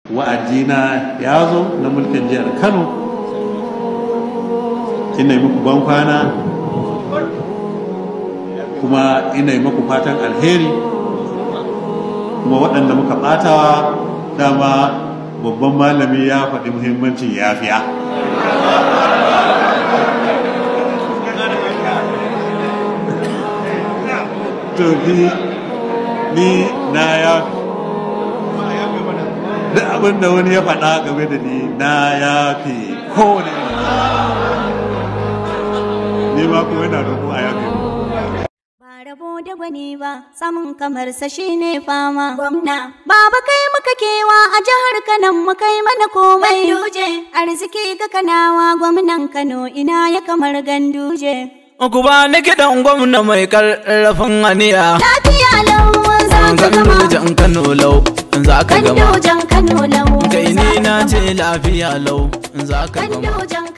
wa'adina ya zo na mulkin jihar Kano. Ina yi muku ban kwana kuma ina yi muku fatan alheri, kuma waɗanda muka ɓatawa dama babban malami ya faɗi muhimmancin yafiya. To ni na yafi da abin da wani ya faɗa game da ni, na yafi kowane ni ma kuma yana da a yafi. Ba rabo da gwani ba, samun kamar sa shine fama. Gwamna, baba kai muka kewa a jihar Kano mu kai mana komai. Ganduje, arziki ga Kanawa, gwamnan Kano ina ya kamar Ganduje. Ku ba ni kiɗan gwamna mai ƙarfin aniya. Lafiya lau za ka gama. Gandujan Kano lau za ka gama. Gandujan Kano lau. Kai ni na ce lafiya lau za ka gama.